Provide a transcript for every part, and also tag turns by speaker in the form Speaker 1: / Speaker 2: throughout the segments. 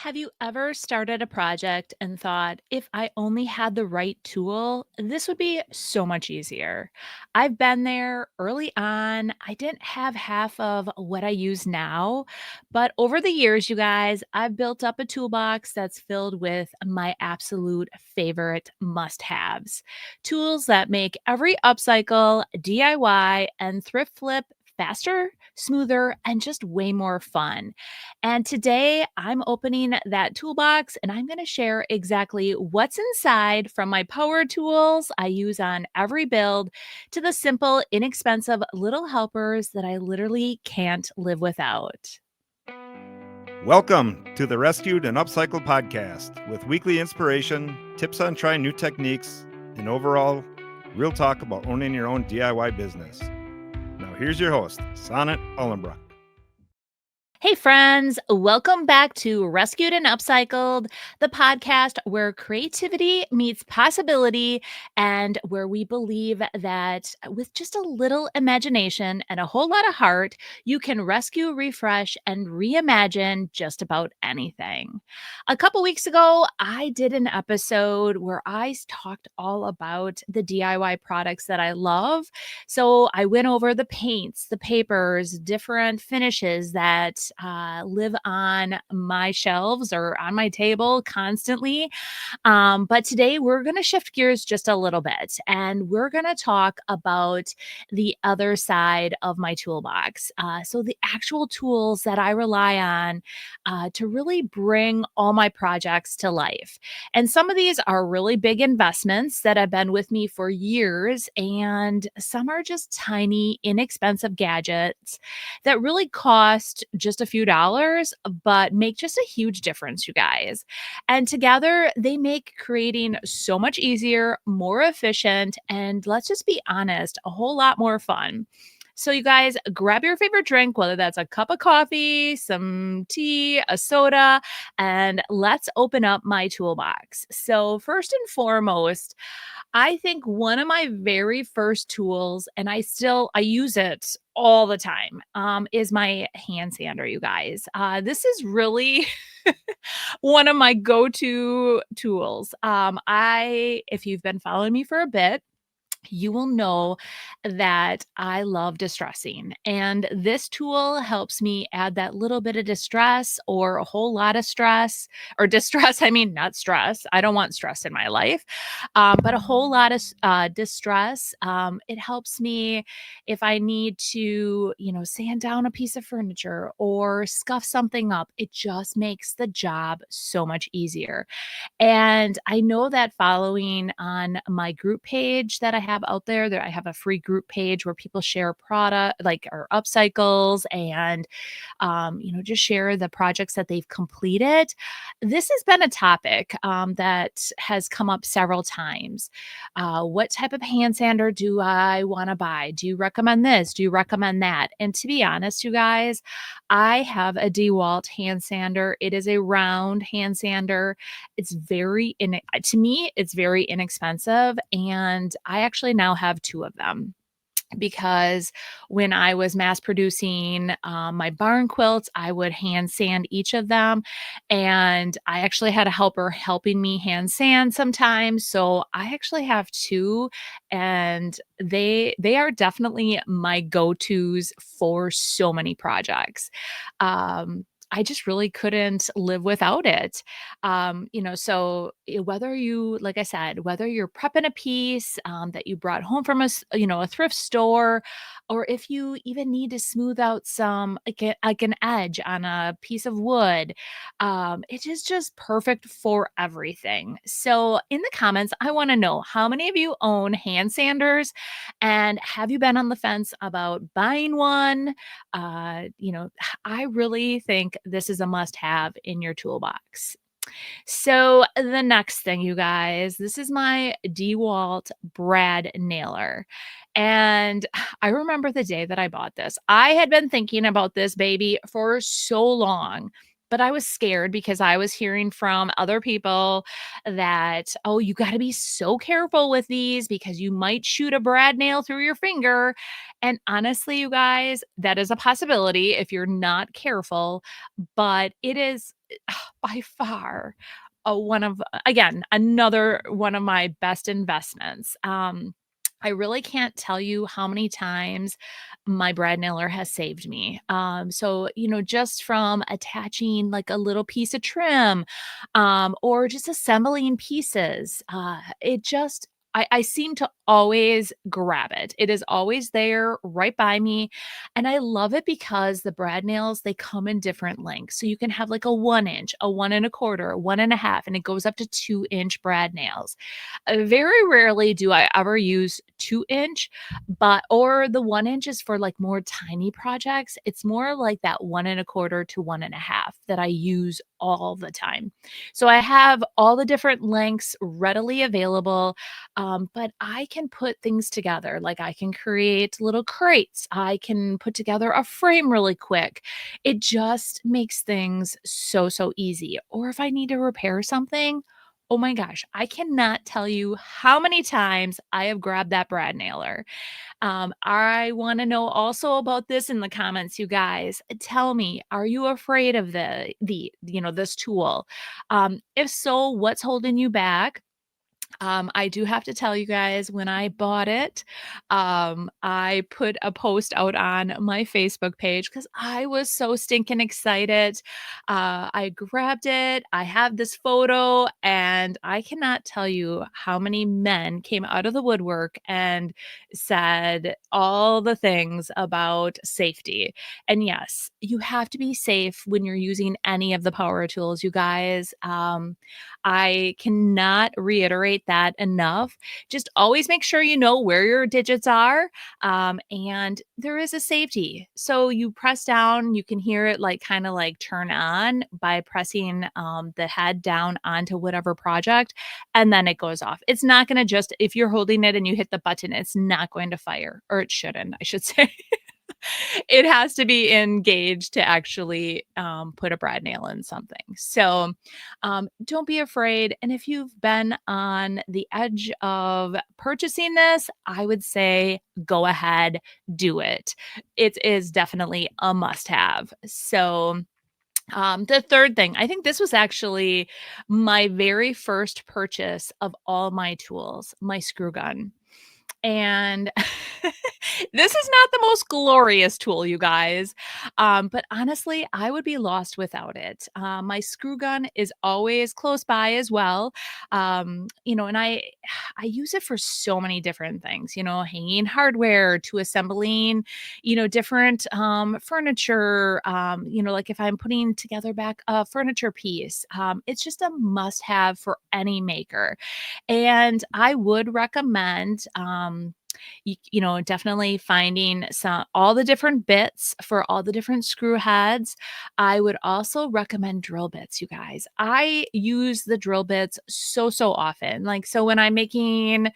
Speaker 1: Have you ever started a project and thought, if I only had the right tool, this would be so much easier? I've been there early on. I didn't have half of what I use now, but over the years, you guys, I've built up a toolbox that's filled with my absolute favorite must haves. Tools that make every upcycle, DIY, and thrift flip faster, smoother, and just way more fun. And today I'm opening that toolbox and I'm going to share exactly what's inside, from my power tools I use on every build to the simple, inexpensive little helpers that I literally can't live without.
Speaker 2: Welcome to the Rescued and Upcycled podcast with weekly inspiration, tips on trying new techniques, and overall real talk about owning your own DIY business. Now here's your host, Sonnet Ullenbrock.
Speaker 1: Hey, friends, welcome back to Rescued and Upcycled, the podcast where creativity meets possibility and where we believe that with just a little imagination and a whole lot of heart, you can rescue, refresh, and reimagine just about anything. A couple weeks ago, I did an episode where I talked all about the DIY products that I love. So I went over the paints, the papers, different finishes that live on my shelves or on my table constantly. But today we're going to shift gears just a little bit and we're going to talk about the other side of my toolbox. So, the actual tools that I rely on to really bring all my projects to life. And some of these are really big investments that have been with me for years, and some are just tiny, inexpensive gadgets that really cost just a few dollars, but make just a huge difference, you guys. And together, they make creating so much easier, more efficient, and let's just be honest, a whole lot more fun. So, you guys, grab your favorite drink, whether that's a cup of coffee, some tea, a soda, and let's open up my toolbox. So, first and foremost, I think one of my very first tools, and I use it all the time, is my hand sander, you guys. This is really one of my go-to tools. If you've been following me for a bit, you will know that I love distressing. And this tool helps me add that little bit of distress or a whole lot of stress or distress. I mean, not stress. I don't want stress in my life, but a whole lot of distress. It helps me if I need to, sand down a piece of furniture or scuff something up. It just makes the job so much easier. And I know that following on my group page that I have out there, I have a free group page where people share product like or upcycles and just share the projects that they've completed. This has been a topic that has come up several times. What type of hand sander do I want to buy? Do you recommend this? Do you recommend that? And to be honest, you guys, I have a Dewalt hand sander. It is a round hand sander. To me, it's very inexpensive. And I actually now have two of them because when I was mass producing my barn quilts, I would hand sand each of them. And I actually had a helper helping me hand sand sometimes. So I actually have two, and they are definitely my go-tos for so many projects. I just really couldn't live without it. Whether you, like I said, whether you're prepping a piece that you brought home from a thrift store, or if you even need to smooth out some like an edge on a piece of wood, it is just perfect for everything. So, in the comments, I want to know how many of you own hand sanders, and have you been on the fence about buying one? I really think this is a must have in your toolbox. So, the next thing, you guys, this is my Dewalt brad nailer. And I remember the day that I bought this. I had been thinking about this baby for so long. But I was scared because I was hearing from other people that, oh, you got to be so careful with these because you might shoot a brad nail through your finger. And honestly, you guys, that is a possibility if you're not careful. But it is by far another one of my best investments. I really can't tell you how many times my brad nailer has saved me. So, just from attaching like a little piece of trim, or just assembling pieces, I seem to always grab it. It is always there right by me. And I love it because the brad nails, they come in different lengths. So you can have like a 1 inch, a 1 1/4, a 1 1/2, and it goes up to 2 inch brad nails. Very rarely do I ever use 2 inch, or the 1 inch is for like more tiny projects. It's more like that 1 1/4 to 1 1/2 that I use all the time. So I have all the different lengths readily available, but I can put things together. Like I can create little crates, I can put together a frame really quick. It just makes things so, so easy. Or if I need to repair something, oh my gosh, I cannot tell you how many times I have grabbed that brad nailer. I want to know also about this in the comments, you guys. Tell me, are you afraid of this tool? If so, what's holding you back? I do have to tell you guys, when I bought it, I put a post out on my Facebook page because I was so stinking excited. I grabbed it. I have this photo, and I cannot tell you how many men came out of the woodwork and said all the things about safety. And yes, you have to be safe when you're using any of the power tools, you guys. I cannot reiterate that enough. Just always make sure you know where your digits are. And there is a safety. So you press down, you can hear it like kind of like turn on by pressing the head down onto whatever project, and then it goes off. It's not going to just, if you're holding it and you hit the button, it's not going to fire, or it shouldn't, I should say. It has to be engaged to actually put a brad nail in something. So don't be afraid. And if you've been on the edge of purchasing this, I would say go ahead, do it. It is definitely a must have. So, the third thing, I think this was actually my very first purchase of all my tools, my screw gun. And this is not the most glorious tool, you guys. But honestly, I would be lost without it. My screw gun is always close by as well. And I use it for so many different things, hanging hardware to assembling, different furniture, like if I'm putting together back a furniture piece, it's just a must have for any maker. And I would recommend, definitely finding all the different bits for all the different screw heads. I would also recommend drill bits, you guys. I use the drill bits so, so often. Like, so when I'm making,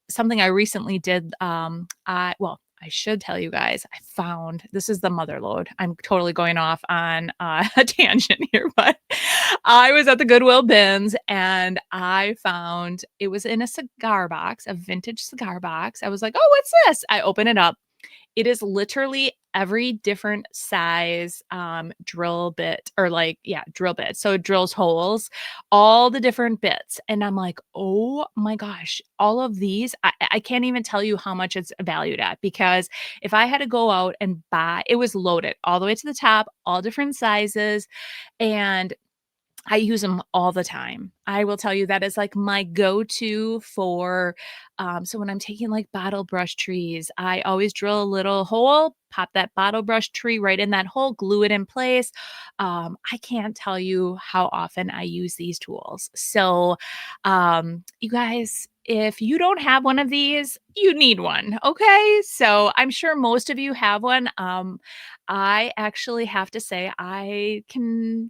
Speaker 1: something I recently did, I should tell you guys, I found this is the mother lode. I'm totally going off on a tangent here, but I was at the Goodwill bins and I found it was in a cigar box, a vintage cigar box. I was like, oh, what's this? I open it up. It is literally every different size drill bit, or like, yeah, drill bit. So it drills holes, all the different bits. And I'm like, oh my gosh, all of these, I can't even tell you how much it's valued at, because if I had to go out and buy, it was loaded all the way to the top, all different sizes. And I use them all the time. I will tell you that is like my go-to for, so when I'm taking like bottle brush trees, I always drill a little hole, pop that bottle brush tree right in that hole, glue it in place. I can't tell you how often I use these tools. So, you guys, if you don't have one of these, you need one. Okay. So I'm sure most of you have one. I actually have to say, I can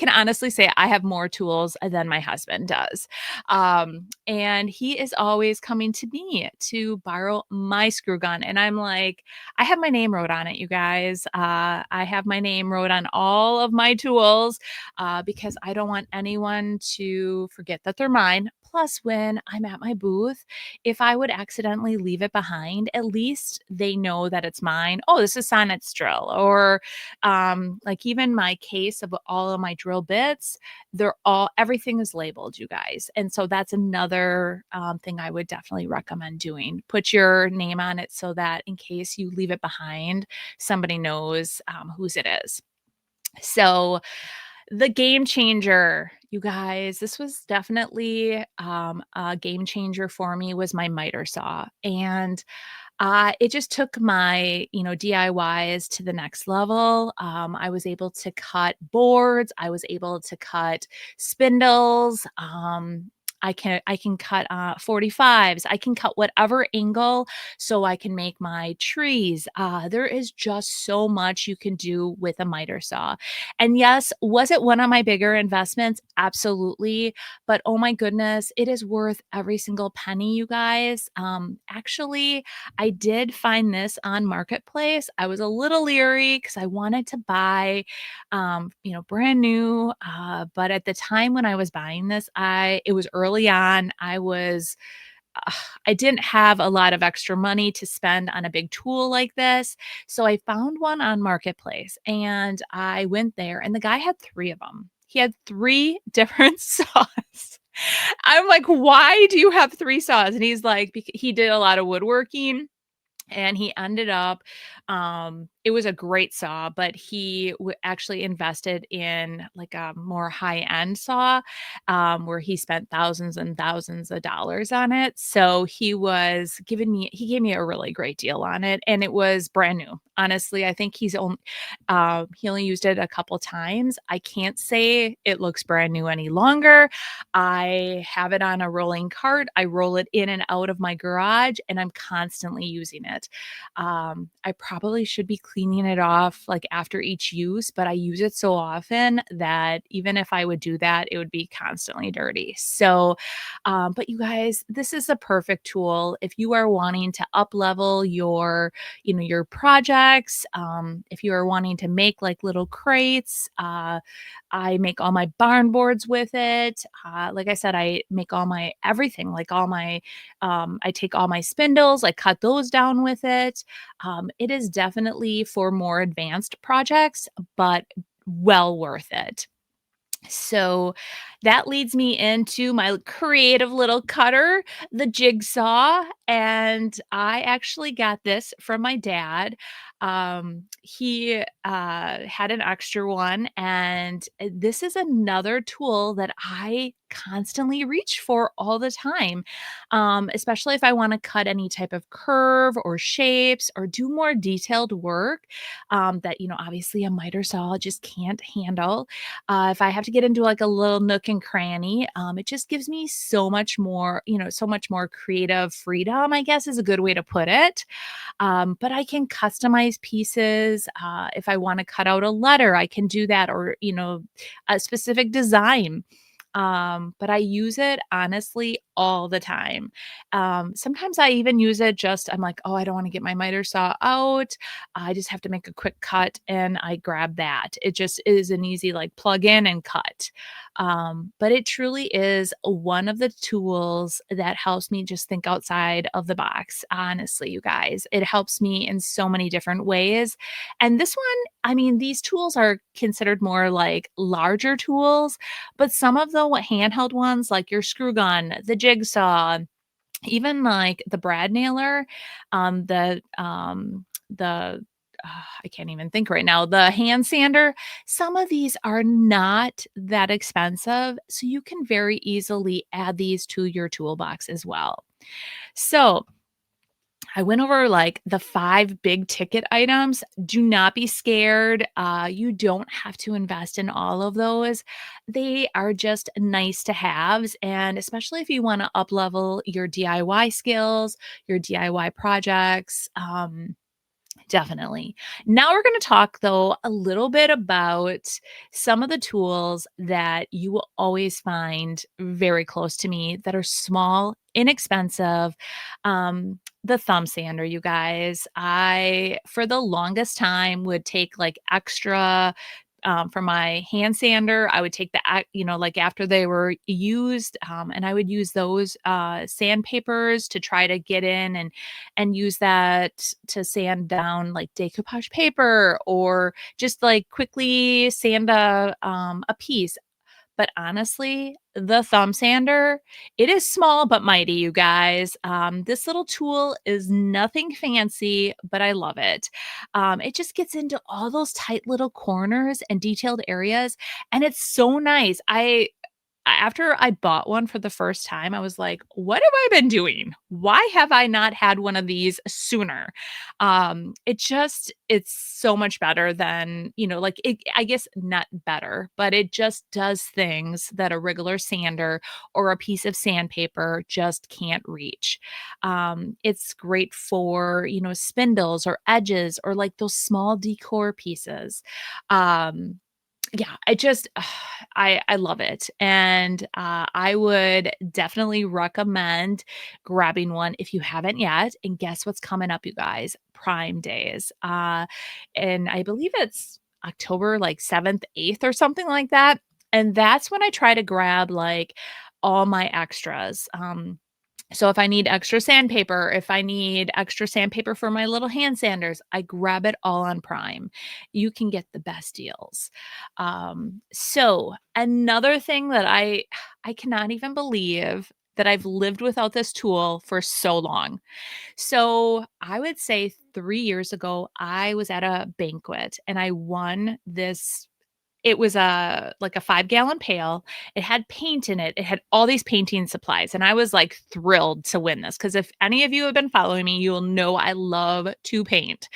Speaker 1: honestly say I have more tools than my husband does. And he is always coming to me to borrow my screw gun. And I'm like, I have my name wrote on it, you guys. I have my name wrote on all of my tools, because I don't want anyone to forget that they're mine. plus, when I'm at my booth, if I would accidentally leave it behind, at least they know that it's mine. Oh, this is Sonnet's drill. Or like even my case of all of my drill bits, everything is labeled, you guys. And so that's another thing I would definitely recommend doing. Put your name on it so that in case you leave it behind, somebody knows whose it is. So the game changer, you guys, this was definitely a game changer for me, was my miter saw. And it just took my, DIYs to the next level. I was able to cut boards. I was able to cut spindles. I can cut 45s. I can cut whatever angle so I can make my trees. There is just so much you can do with a miter saw. And yes, was it one of my bigger investments? Absolutely. But oh my goodness, it is worth every single penny, you guys. Actually, I did find this on Marketplace. I was a little leery because I wanted to buy, brand new. But at the time when I was buying this, it was early on. Uh, I didn't have a lot of extra money to spend on a big tool like this. So I found one on Marketplace and I went there, and the guy had three of them. He had three different saws. I'm like, why do you have three saws? And he's like, he did a lot of woodworking, and he ended up it was a great saw, but he actually invested in like a more high-end saw, where he spent thousands and thousands of dollars on it. So he gave me a really great deal on it, and it was brand new. Honestly, I think he only used it a couple times. I can't say it looks brand new any longer. I have it on a rolling cart. I roll it in and out of my garage, and I'm constantly using it. I probably should be cleaning it off like after each use, but I use it so often that even if I would do that, it would be constantly dirty. So, but you guys, this is a perfect tool if you are wanting to up level your projects. If you are wanting to make like little crates, I make all my barn boards with it. Like I said, I make all my everything, like I take all my spindles, I cut those down with it. It is definitely for more advanced projects, but well worth it. So that leads me into my creative little cutter, the jigsaw. And I actually got this from my dad. He had an extra one, and this is another tool that I constantly reach for all the time, especially if I want to cut any type of curve or shapes or do more detailed work that, obviously a miter saw just can't handle. If I have to get into like a little nook and cranny, it just gives me so much more creative freedom, I guess is a good way to put it. But I can customize pieces. If I want to cut out a letter, I can do that, or, a specific design. But I use it honestly all the time. Sometimes I even use it I'm like, oh, I don't want to get my miter saw out. I just have to make a quick cut and I grab that. It just is an easy like plug in and cut. But it truly is one of the tools that helps me just think outside of the box. Honestly, you guys, it helps me in so many different ways. And this one, I mean, these tools are considered more like larger tools, but some of the handheld ones, like your screw gun, the jigsaw, even like the brad nailer, the I can't even think right now, the hand sander, some of these are not that expensive. So you can very easily add these to your toolbox as well. So I went over like the 5 big ticket items. Do not be scared. You don't have to invest in all of those. They are just nice to haves. And especially if you want to up level your DIY skills, your DIY projects. Definitely. Now we're going to talk, though, a little bit about some of the tools that you will always find very close to me that are small, inexpensive. The thumb sander, you guys. I, for the longest time, would take like extra. for my hand sander, I would take like after they were used, and I would use those sandpapers to try to get in and use that to sand down like decoupage paper or just like quickly sand a piece. But honestly, the thumb sander, it is small but mighty, you guys. This little tool is nothing fancy, but I love it. It just gets into all those tight little corners and detailed areas, and it's so nice. After I bought one for the first time, I was like, "What have I been doing? Why have I not had one of these sooner?" It's so much better than, like I guess not better, but it just does things that a regular sander or a piece of sandpaper just can't reach. It's great for, spindles or edges or like those small decor pieces. Um, yeah, I just I love it, and, I would definitely recommend grabbing one if you haven't yet, and guess what's coming up, you guys? Prime Days, and I believe it's October, like, 7th, 8th, or something like that, and that's when I try to grab, like, all my extras, so if I need extra sandpaper, if I need extra sandpaper for my little hand sanders, I grab it all on Prime. You can get the best deals. So another thing that I cannot even believe that I've lived without this tool for so long. So I would say 3 years ago, I was at a banquet and I won this. It was like a 5-gallon pail. It had paint in it. It had all these painting supplies, and I was, like, thrilled to win this because if any of you have been following me, you'll know I love to paint,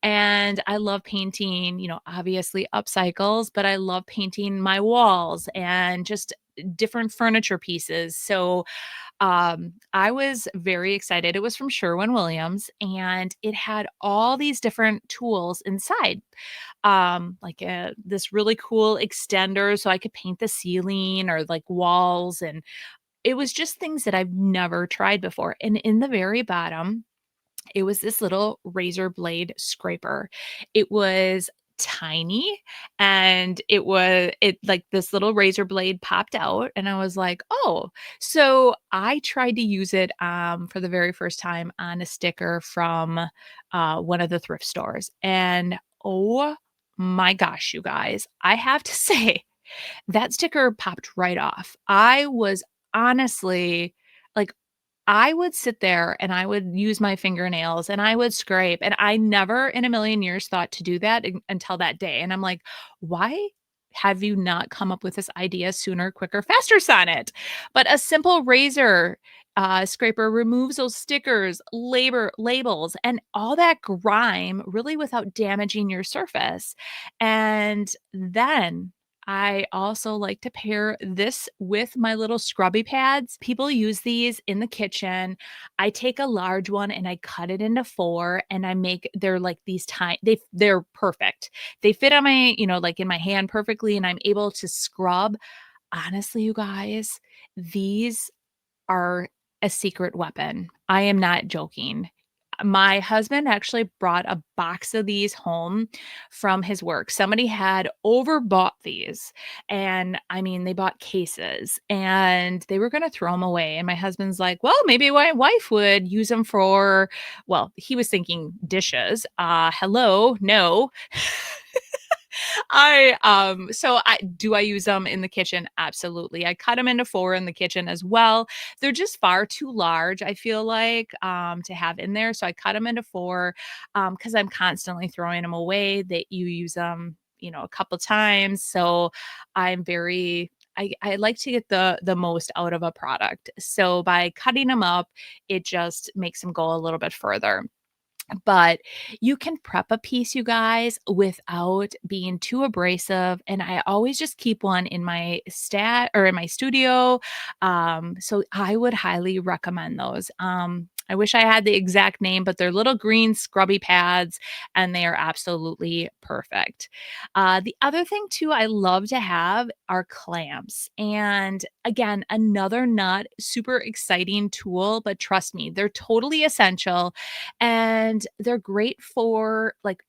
Speaker 1: and I love painting, obviously upcycles, but I love painting my walls and just different furniture pieces. So, I was very excited. It was from Sherwin-Williams, and it had all these different tools inside, like this really cool extender so I could paint the ceiling or like walls. And it was just things that I've never tried before. And in the very bottom, it was this little razor blade scraper. It was tiny and it like this little razor blade popped out and I was like, "Oh." So I tried to use it for the very first time on a sticker from one of the thrift stores. And oh my gosh, you guys, I have to say that sticker popped right off. I was honestly like I would sit there and I would use my fingernails and I would scrape, and I never in a million years thought to do that until that day, and I'm like, "Why have you not come up with this idea sooner, quicker, faster, Sonnet?" But a simple razor, scraper removes those stickers, labels, and all that grime really without damaging your surface, and then I also like to pair this with my little scrubby pads. People use these in the kitchen. I take a large one and I cut it into 4 and they're like these tiny they're perfect. They fit on my, like in my hand perfectly and I'm able to scrub. Honestly, you guys, these are a secret weapon. I am not joking. My husband actually brought a box of these home from his work. Somebody had overbought these, and I mean, they bought cases and they were going to throw them away. And my husband's like, "Well, maybe my wife would use them for," well, he was thinking dishes. Hello, no. I use them in the kitchen? Absolutely. I cut them into 4 in the kitchen as well. They're just far too large, I feel like, to have in there. So I cut them into 4 because I'm constantly throwing them away. That you use them, a couple times. So I'm very I like to get the most out of a product. So by cutting them up, it just makes them go a little bit further. But you can prep a piece, you guys, without being too abrasive. And I always just keep one in my in my studio. So I would highly recommend those. I wish I had the exact name, but they're little green scrubby pads and they are absolutely perfect. The other thing, too, I love to have are clamps. And again, another not super exciting tool, but trust me, they're totally essential and they're great for like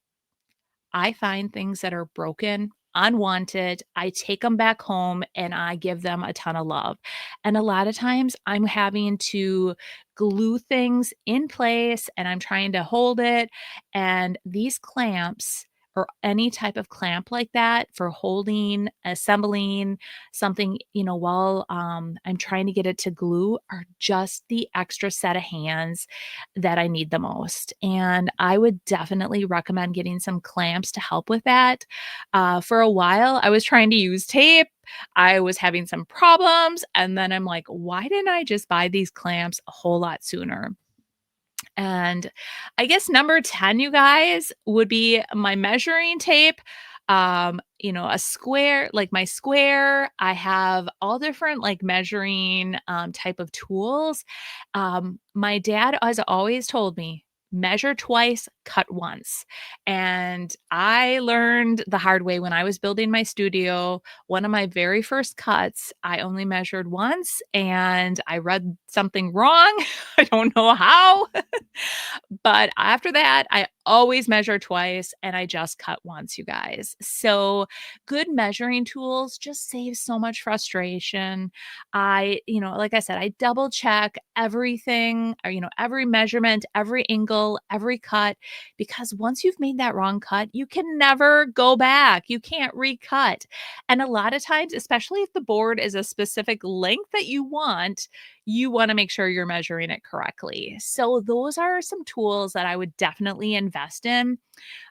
Speaker 1: I find things that are broken unwanted, I take them back home and I give them a ton of love. And a lot of times I'm having to glue things in place and I'm trying to hold it. And these clamps or any type of clamp like that for holding, assembling something, while I'm trying to get it to glue are just the extra set of hands that I need the most. And I would definitely recommend getting some clamps to help with that. For a while, I was trying to use tape. I was having some problems. And then I'm like, why didn't I just buy these clamps a whole lot sooner? And I guess number 10, you guys, would be my measuring tape. A square, like my square. I have all different like measuring type of tools. My dad has always told me, measure twice, cut once. And I learned the hard way when I was building my studio. One of my very first cuts, I only measured once and I read something wrong. I don't know how. But after that, I always measure twice and I just cut once, you guys. So, good measuring tools just save so much frustration. Like I said, I double check everything, or, every measurement, every angle, every cut, because once you've made that wrong cut, you can never go back. You can't recut. And a lot of times, especially if the board is a specific length that you want to make sure you're measuring it correctly. So, those are some tools that I would definitely invest in.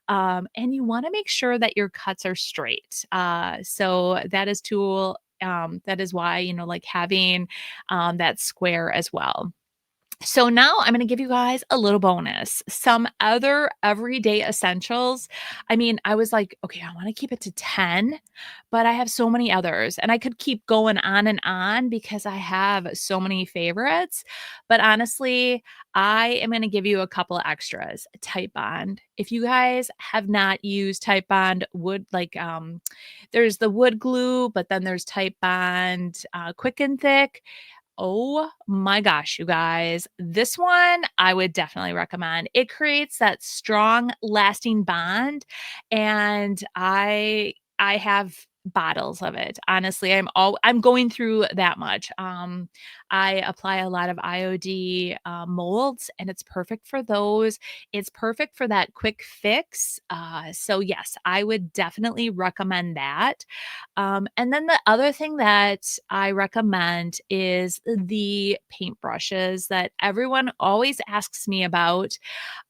Speaker 1: And you want to make sure that your cuts are straight. So, that is why, like having that square as well. So now I'm going to give you guys a little bonus. Some other everyday essentials. I mean, I was like, okay, I want to keep it to 10, but I have so many others and I could keep going on and on because I have so many favorites. But honestly, I am going to give you a couple of extras. Titebond. If you guys have not used Titebond wood, there's the wood glue, but then there's Titebond quick and thick. Oh my gosh, you guys. This one I would definitely recommend. It creates that strong, lasting bond, and I have bottles of it. Honestly, I'm going through that much. I apply a lot of IOD molds, and it's perfect for those. It's perfect for that quick fix. So yes, I would definitely recommend that. And then the other thing that I recommend is the paintbrushes that everyone always asks me about.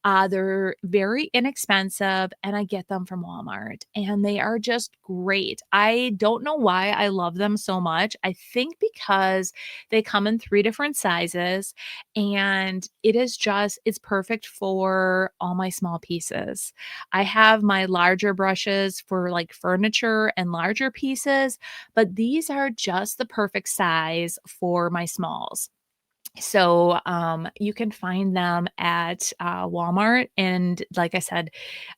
Speaker 1: They're very inexpensive and I get them from Walmart and they are just great. I don't know why I love them so much. I think because they come in three different sizes and it's perfect for all my small pieces. I have my larger brushes for like furniture and larger pieces, but these are just the perfect size for my smalls. So, you can find them at Walmart. And like I said,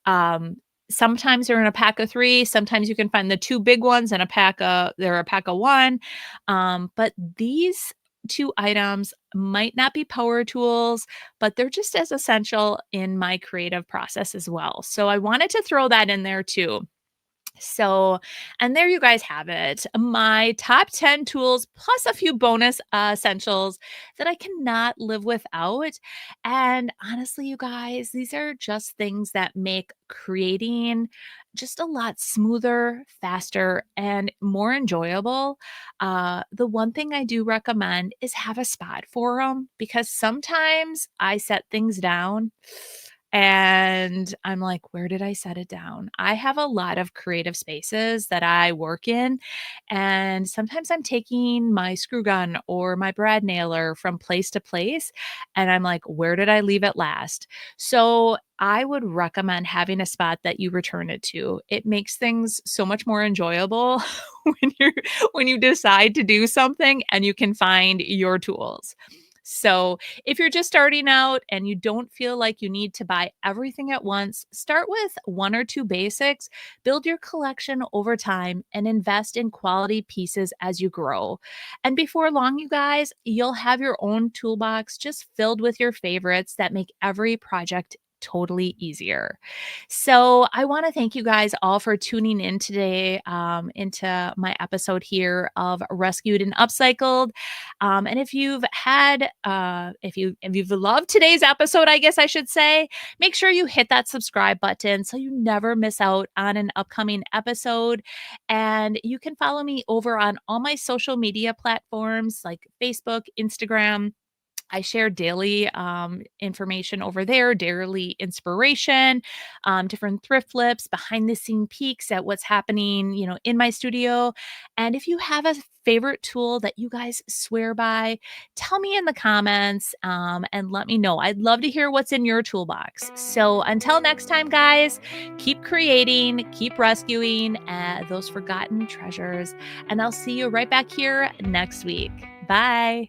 Speaker 1: um, sometimes they're in a pack of three. Sometimes you can find the two big ones in they're a pack of one. But these two items might not be power tools, but they're just as essential in my creative process as well. So I wanted to throw that in there too. So, and there you guys have it. My top 10 tools plus a few bonus essentials that I cannot live without. And honestly, you guys, these are just things that make creating just a lot smoother, faster, and more enjoyable. The one thing I do recommend is have a spot for them because sometimes I set things down and I'm like, where did I set it down? I have a lot of creative spaces that I work in. And sometimes I'm taking my screw gun or my brad nailer from place to place. And I'm like, where did I leave it last? So I would recommend having a spot that you return it to. It makes things so much more enjoyable when you decide to do something and you can find your tools. So, if you're just starting out and you don't feel like you need to buy everything at once, start with one or two basics, build your collection over time, and invest in quality pieces as you grow. And before long, you guys, you'll have your own toolbox just filled with your favorites that make every project totally easier. So I want to thank you guys all for tuning in today into my episode here of Rescued and Upcycled. And if you've had, if you've loved today's episode, I guess I should say, make sure you hit that subscribe button so you never miss out on an upcoming episode. And you can follow me over on all my social media platforms like Facebook, Instagram. I share daily information over there, daily inspiration, different thrift flips, behind the scene peeks at what's happening, in my studio. And if you have a favorite tool that you guys swear by, tell me in the comments and let me know. I'd love to hear what's in your toolbox. So until next time, guys, keep creating, keep rescuing those forgotten treasures. And I'll see you right back here next week. Bye.